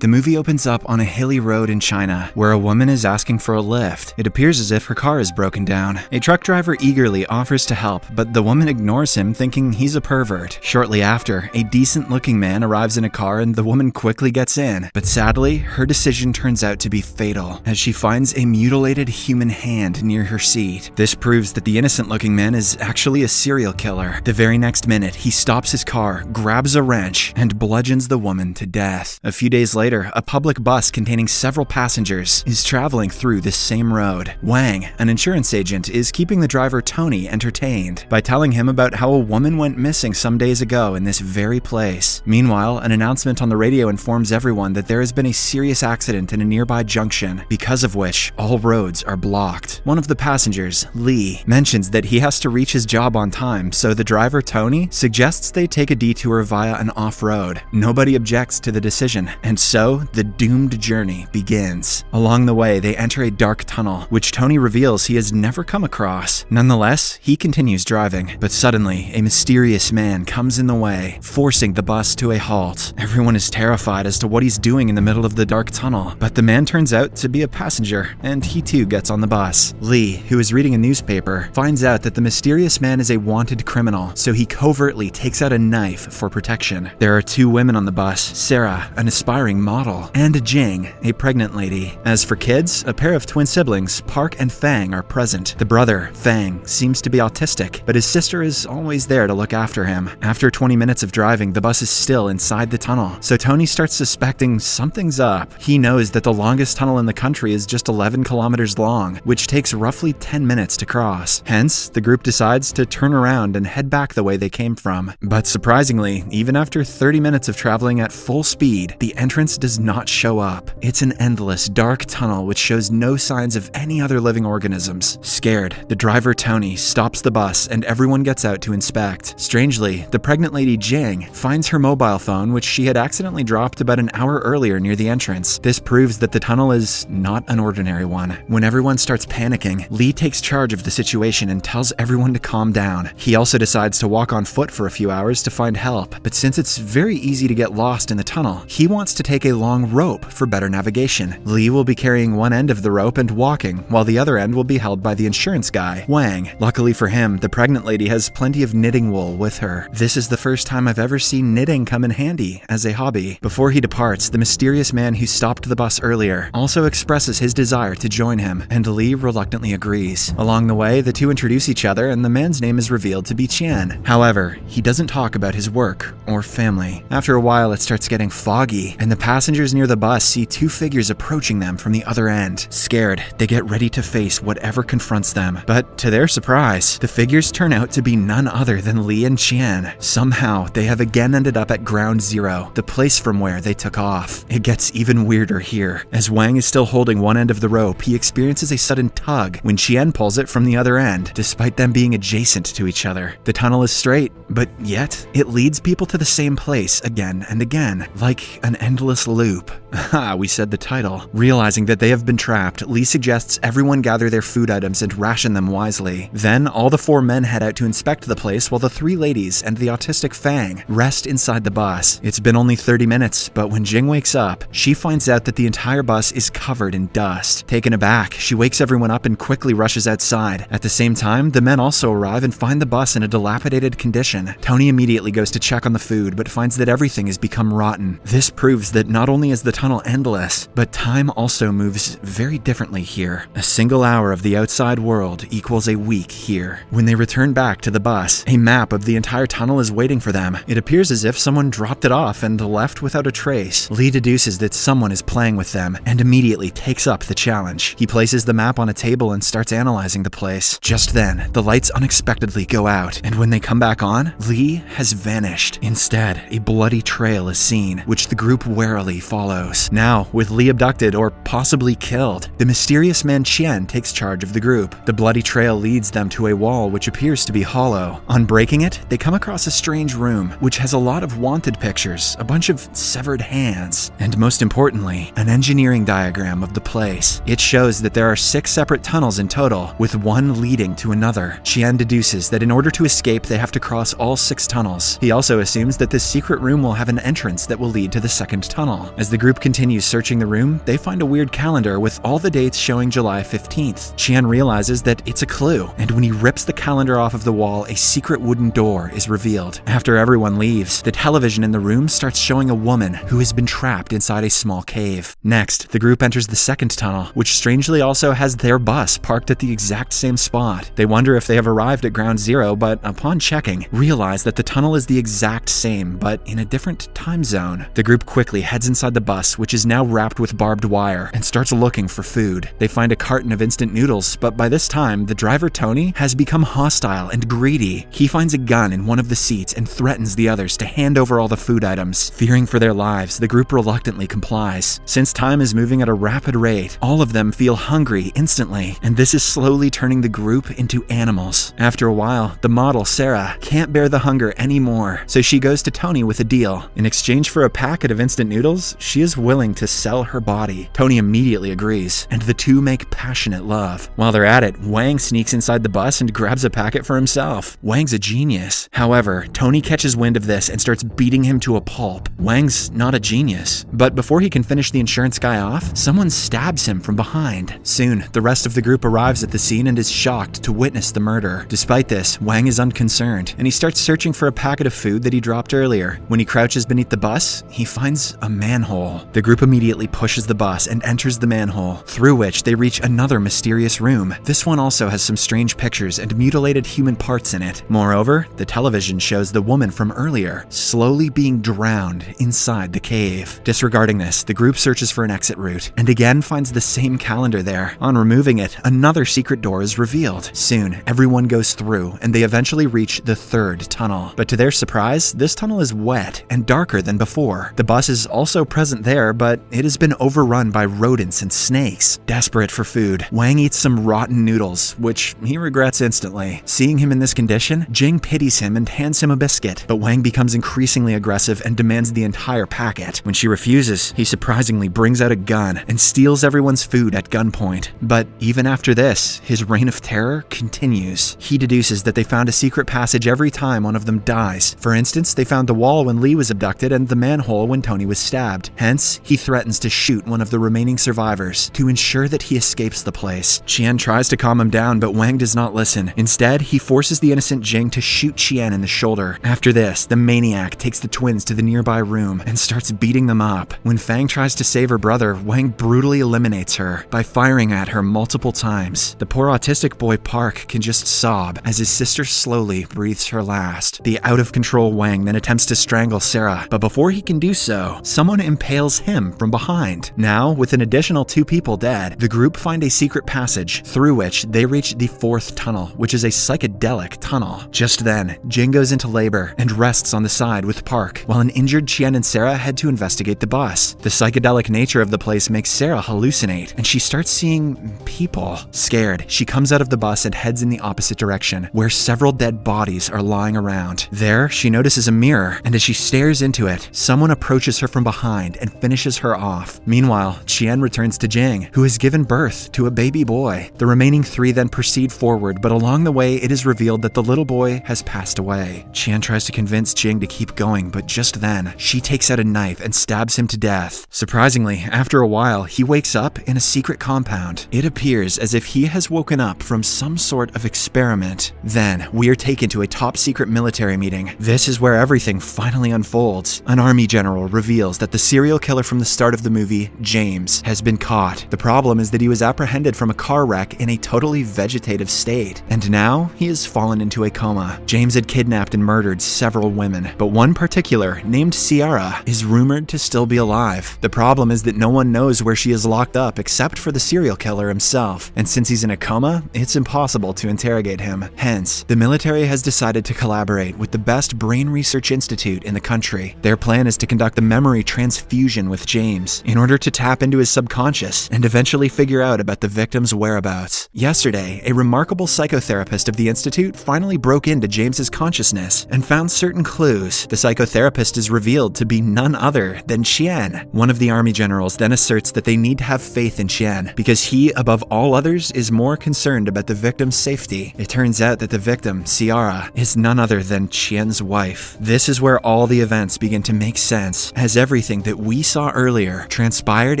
The movie opens up on a hilly road in China, where a woman is asking for a lift. It appears as if her car is broken down. A truck driver eagerly offers to help, but the woman ignores him, thinking he's a pervert. Shortly after, a decent-looking man arrives in a car and the woman quickly gets in. But sadly, her decision turns out to be fatal, as she finds a mutilated human hand near her seat. This proves that the innocent-looking man is actually a serial killer. The very next minute, he stops his car, grabs a wrench, and bludgeons the woman to death. A few days later, a public bus containing several passengers is traveling through this same road. Wang, an insurance agent, is keeping the driver Tony entertained by telling him about how a woman went missing some days ago in this very place. Meanwhile, an announcement on the radio informs everyone that there has been a serious accident in a nearby junction, because of which all roads are blocked. One of the passengers, Lee, mentions that he has to reach his job on time, so the driver Tony suggests they take a detour via an off-road. Nobody objects to the decision, and so the doomed journey begins. Along the way, they enter a dark tunnel, which Tony reveals he has never come across. Nonetheless, he continues driving, but suddenly, a mysterious man comes in the way, forcing the bus to a halt. Everyone is terrified as to what he's doing in the middle of the dark tunnel, but the man turns out to be a passenger, and he too gets on the bus. Lee, who is reading a newspaper, finds out that the mysterious man is a wanted criminal, so he covertly takes out a knife for protection. There are two women on the bus, Sarah, an aspiring model, and Jing, a pregnant lady. As for kids, a pair of twin siblings, Park and Fang, are present. The brother, Fang, seems to be autistic, but his sister is always there to look after him. After 20 minutes of driving, the bus is still inside the tunnel, so Tony starts suspecting something's up. He knows that the longest tunnel in the country is just 11 kilometers long, which takes roughly 10 minutes to cross. Hence, the group decides to turn around and head back the way they came from. But surprisingly, even after 30 minutes of traveling at full speed, the entrance does not show up. It's an endless, dark tunnel which shows no signs of any other living organisms. Scared, the driver Tony stops the bus and everyone gets out to inspect. Strangely, the pregnant lady Jing finds her mobile phone, which she had accidentally dropped about an hour earlier near the entrance. This proves that the tunnel is not an ordinary one. When everyone starts panicking, Lee takes charge of the situation and tells everyone to calm down. He also decides to walk on foot for a few hours to find help, but since it's very easy to get lost in the tunnel, he wants to take a long rope for better navigation. Lee will be carrying one end of the rope and walking, while the other end will be held by the insurance guy, Wang. Luckily for him, the pregnant lady has plenty of knitting wool with her. This is the first time I've ever seen knitting come in handy as a hobby. Before he departs, the mysterious man who stopped the bus earlier also expresses his desire to join him, and Lee reluctantly agrees. Along the way, the two introduce each other and the man's name is revealed to be Qian. However, he doesn't talk about his work or family. After a while, it starts getting foggy, and the passengers near the bus see two figures approaching them from the other end. Scared, they get ready to face whatever confronts them. But to their surprise, the figures turn out to be none other than Lee and Qian. Somehow, they have again ended up at Ground Zero, the place from where they took off. It gets even weirder here. As Wang is still holding one end of the rope, he experiences a sudden tug when Qian pulls it from the other end, despite them being adjacent to each other. The tunnel is straight, but yet, it leads people to the same place again and again, like an endless loop. Ha, we said the title. Realizing that they have been trapped, Lee suggests everyone gather their food items and ration them wisely. Then, all the four men head out to inspect the place while the three ladies and the autistic Fang rest inside the bus. It's been only 30 minutes, but when Jing wakes up, she finds out that the entire bus is covered in dust. Taken aback, she wakes everyone up and quickly rushes outside. At the same time, the men also arrive and find the bus in a dilapidated condition. Tony immediately goes to check on the food, but finds that everything has become rotten. This proves that not only is the tunnel endless, but time also moves very differently here. A single hour of the outside world equals a week here. When they return back to the bus, a map of the entire tunnel is waiting for them. It appears as if someone dropped it off and left without a trace. Lee deduces that someone is playing with them and immediately takes up the challenge. He places the map on a table and starts analyzing the place. Just then, the lights unexpectedly go out, and when they come back on, Lee has vanished. Instead, a bloody trail is seen, which the group warily follows. Now, with Lee abducted or possibly killed, the mysterious man Qian takes charge of the group. The bloody trail leads them to a wall which appears to be hollow. On breaking it, they come across a strange room, which has a lot of wanted pictures, a bunch of severed hands, and most importantly, an engineering diagram of the place. It shows that there are 6 separate tunnels in total, with one leading to another. Qian deduces that in order to escape, they have to cross all 6 tunnels. He also assumes that this secret room will have an entrance that will lead to the second tunnel. As the group continues searching the room, they find a weird calendar with all the dates showing July 15th. Qian realizes that it's a clue, and when he rips the calendar off of the wall, a secret wooden door is revealed. After everyone leaves, the television in the room starts showing a woman who has been trapped inside a small cave. Next, the group enters the second tunnel, which strangely also has their bus parked at the exact same spot. They wonder if they have arrived at Ground Zero, but upon checking, realize that the tunnel is the exact same, but in a different time zone. The group quickly heads inside the bus, which is now wrapped with barbed wire, and starts looking for food. They find a carton of instant noodles, but by this time, the driver Tony has become hostile and greedy. He finds a gun in one of the seats and threatens the others to hand over all the food items. Fearing for their lives, the group reluctantly complies. Since time is moving at a rapid rate, all of them feel hungry instantly, and this is slowly turning the group into animals. After a while, the model, Sarah, can't bear the hunger anymore, so she goes to Tony with a deal. In exchange for a packet of instant noodles, she is willing to sell her body. Tony immediately agrees, and the two make passionate love. While they're at it, Wang sneaks inside the bus and grabs a packet for himself. Wang's a genius. However, Tony catches wind of this and starts beating him to a pulp. Wang's not a genius, but before he can finish the insurance guy off, someone stabs him from behind. Soon, the rest of the group arrives at the scene and is shocked to witness the murder. Despite this, Wang is unconcerned, and he starts searching for a packet of food that he dropped earlier. When he crouches beneath the bus, he finds a manhole. The group immediately pushes the bus and enters the manhole, through which they reach another mysterious room. This one also has some strange pictures and mutilated human parts in it. Moreover, the television shows the woman from earlier slowly being drowned inside the cave. Disregarding this, the group searches for an exit route and again finds the same calendar there. On removing it, another secret door is revealed. Soon, everyone goes through and they eventually reach the third tunnel. But to their surprise, this tunnel is wet and darker than before. The bus is also present there, but it has been overrun by rodents and snakes. Desperate for food, Wang eats some rotten noodles, which he regrets instantly. Seeing him in this condition, Jing pities him and hands him a biscuit, but Wang becomes increasingly aggressive and demands the entire packet. When she refuses, he surprisingly brings out a gun and steals everyone's food at gunpoint. But even after this, his reign of terror continues. He deduces that they found a secret passage every time one of them dies. For instance, they found the wall when Lee was abducted and the manhole when Tony was stabbed. Hence, he threatens to shoot one of the remaining survivors to ensure that he escapes the place. Qian tries to calm him down, but Wang does not listen. Instead, he forces the innocent Jing to shoot Qian in the shoulder. After this, the maniac takes the twins to the nearby room and starts beating them up. When Fang tries to save her brother, Wang brutally eliminates her by firing at her multiple times. The poor autistic boy Park can just sob as his sister slowly breathes her last. The out-of-control Wang then attempts to strangle Sarah, but before he can do so, someone impales him from behind. Now, with an additional 2 people dead, the group find a secret passage through which they reach the 4th tunnel, which is a psychedelic tunnel. Just then, Jing goes into labor and rests on the side with Park, while an injured Qian and Sarah head to investigate the bus. The psychedelic nature of the place makes Sarah hallucinate, and she starts seeing people. Scared, she comes out of the bus and heads in the opposite direction, where several dead bodies are lying around. There, she notices a mirror, and as she stares into it, someone approaches her from behind and finishes her off. Meanwhile, Qian returns to Jing, who has given birth to a baby boy. The remaining 3 then proceed forward, but along the way, it is revealed that the little boy has passed away. Qian tries to convince Jing to keep going, but just then, she takes out a knife and stabs him to death. Surprisingly, after a while, he wakes up in a secret compound. It appears as if he has woken up from some sort of experiment. Then, we are taken to a top-secret military meeting. This is where everything finally unfolds. An army general reveals that the serial killer from the start of the movie, James, has been caught. The problem is that he was apprehended from a car wreck in a totally vegetative state, and now he has fallen into a coma. James had kidnapped and murdered several women, but one particular, named Ciara, is rumored to still be alive. The problem is that no one knows where she is locked up except for the serial killer himself, and since he's in a coma, it's impossible to interrogate him. Hence, the military has decided to collaborate with the best brain research institute in the country. Their plan is to conduct a memory transfusion with James in order to tap into his subconscious and eventually figure out about the victim's whereabouts. Yesterday, a remarkable psychotherapist of the institute finally broke into James's consciousness and found certain clues. The psychotherapist is revealed to be none other than Qian. One of the army generals then asserts that they need to have faith in Qian because he, above all others, is more concerned about the victim's safety. It turns out that the victim, Ciara, is none other than Qian's wife. This is where all the events begin to make sense, as everything that we saw earlier transpired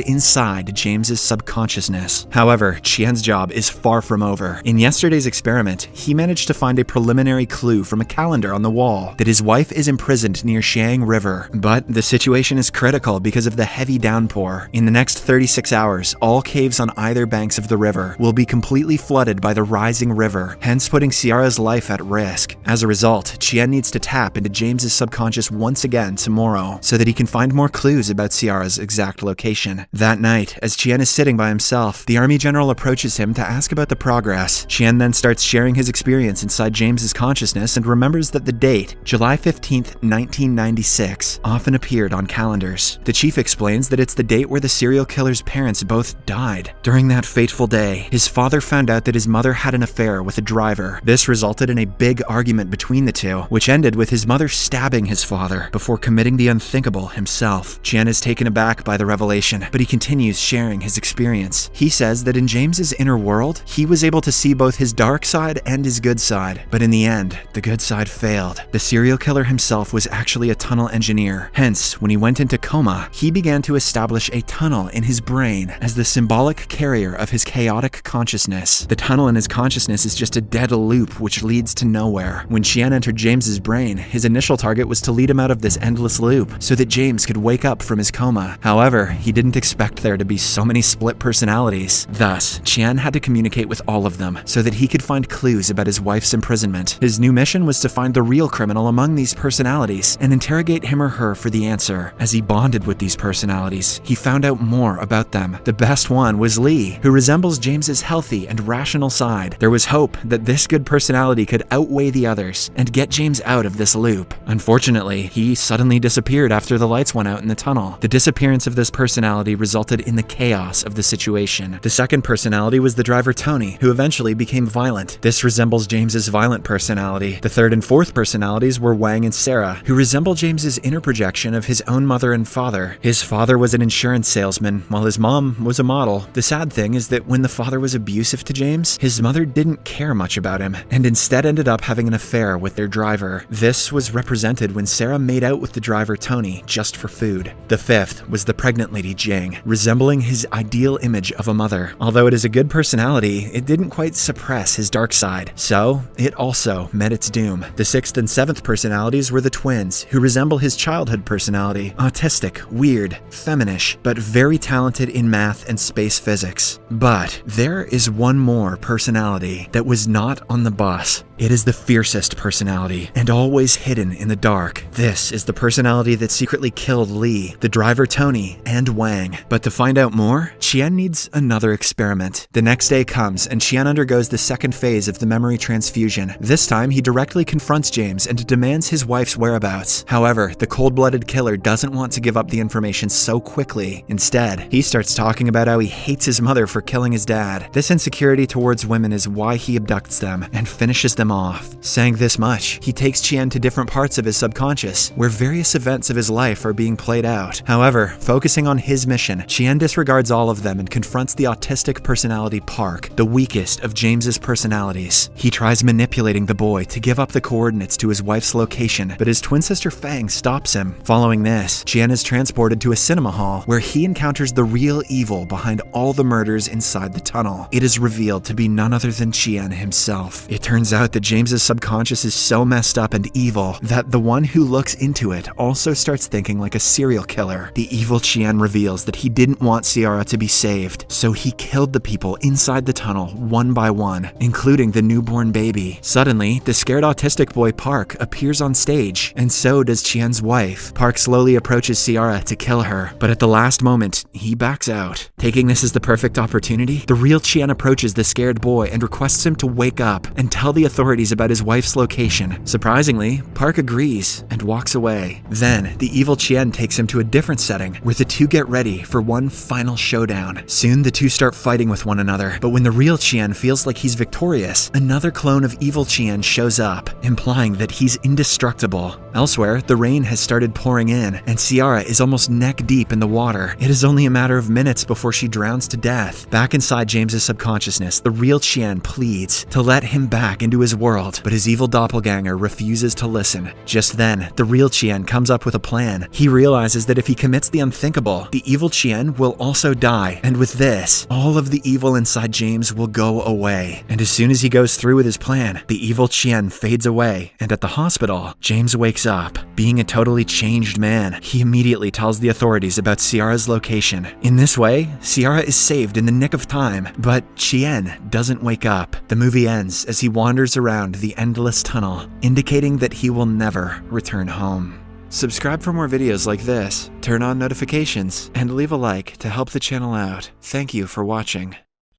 inside James's subconsciousness. However, Qian's job is far from over. In yesterday's experiment, he managed to find a preliminary clue from a calendar on the wall that his wife is imprisoned near Xiang River. But the situation is critical because of the heavy downpour. In the next 36 hours, all caves on either banks of the river will be completely flooded by the rising river, hence putting Ciara's life at risk. As a result, Qian needs to tap into James's subconscious once again tomorrow so that he can find more clues about Ciara's exact location. That night, as Qian is sitting by himself, the army general approaches him to ask about the progress. Qian then starts sharing his experience inside James's consciousness and remembers that the date, July 15th, 1996, often appeared on calendars. The chief explains that it's the date where the serial killer's parents both died. During that fateful day, his father found out that his mother had an affair with a driver. This resulted in a big argument between the two, which ended with his mother stabbing his father before committing the unthinkable himself. Qian is taken aback by the revelation, but he continues sharing his experience. He says that in James's inner world, he was able to see both his dark side and his good side, but in the end, the good side failed. The serial killer himself was actually a tunnel engineer. Hence, when he went into coma, he began to establish a tunnel in his brain as the symbolic carrier of his chaotic consciousness. The tunnel in his consciousness is just a dead loop which leads to nowhere. When Qian entered James's brain, his initial target was to lead him out of this endless loop so that James could wake up from his coma. However, he didn't expect there to be so many split personalities. Thus, Qian had to communicate with all of them so that he could find clues about his wife's imprisonment. His new mission was to find the real criminal among these personalities and interrogate him or her for the answer. As he bonded with these personalities, he found out more about them. The best one was Lee, who resembles James's healthy and rational side. There was hope that this good personality could outweigh the others and get James out of this loop. Unfortunately, he suddenly disappeared after the lights went out in the tunnel. The disappearance of this personality resulted in the chaos of the situation. The second personality was the driver Tony, who eventually became violent. This resembles James's violent personality. The third and fourth personalities were Wang and Sarah, who resemble James's inner projection of his own mother and father. His father was an insurance salesman, while his mom was a model. The sad thing is that when the father was abusive to James, his mother didn't care much about him, and instead ended up having an affair with their driver. This was represented when Sarah made out with the driver Tony just for food. The fifth was the pregnant lady Jing, resembling his ideal image of a mother. Although it is a good personality, it didn't quite suppress his dark side, so it also met its doom. The sixth and seventh personalities were the twins, who resemble his childhood personality, autistic, weird, feminish, but very talented in math and space physics. But there is one more personality that was not on the bus. It is the fiercest personality, and always hidden in the dark. This is the personality that secretly killed Lee, the driver Tony, and Wang. But to find out more, Qian needs another experiment. The next day comes, and Qian undergoes the second phase of the memory transfusion. This time, he directly confronts James and demands his wife's whereabouts. However, the cold-blooded killer doesn't want to give up the information so quickly. Instead, he starts talking about how he hates his mother for killing his dad. This insecurity towards women is why he abducts them and finishes them off. Saying this much, he takes Qian to different parts of his subconscious, where various events of his life are being played out. However, focusing on his mission, Qian disregards all of them and confronts the autistic personality Park, the weakest of James's personalities. He tries manipulating the boy to give up the coordinates to his wife's location, but his twin sister Fang stops him. Following this, Qian is transported to a cinema hall where he encounters the real evil behind all the murders inside the tunnel. It is revealed to be none other than Qian himself. It turns out that James's subconscious is so messed up and evil that the one who looks into it also starts thinking like a serial killer. The evil Qian reveals that he didn't want Ciara to be saved, so he killed the people inside the tunnel one by one, including the newborn baby. Suddenly, the scared autistic boy Park appears on stage, and so does Qian's wife. Park slowly approaches Ciara to kill her, but at the last moment, he backs out. Taking this as the perfect opportunity, the real Qian approaches the scared boy and requests him to wake up and tell the authorities about his wife's location. Surprisingly, Park agrees and walks away. Then, the evil Qian takes him to a different setting where the two get ready for one final showdown. Soon, the two start fighting with one another, but when the real Qian feels like he's victorious, another clone of evil Qian shows up, implying that he's indestructible. Elsewhere, the rain has started pouring in, and Ciara is almost neck deep in the water. It is only a matter of minutes before she drowns to death. Back inside James's subconsciousness, the real Qian pleads to let him back into his world, but his evil doppelganger refuses to listen. Just then, the real Qian comes up with a plan. He realizes that if he he commits the unthinkable. The evil Chien will also die, and with this, all of the evil inside James will go away. And as soon as he goes through with his plan, the evil Chien fades away, and at the hospital, James wakes up. Being a totally changed man, he immediately tells the authorities about Ciara's location. In this way, Ciara is saved in the nick of time, but Chien doesn't wake up. The movie ends as he wanders around the endless tunnel, indicating that he will never return home. Subscribe for more videos like this, turn on notifications, and leave a like to help the channel out. Thank you for watching.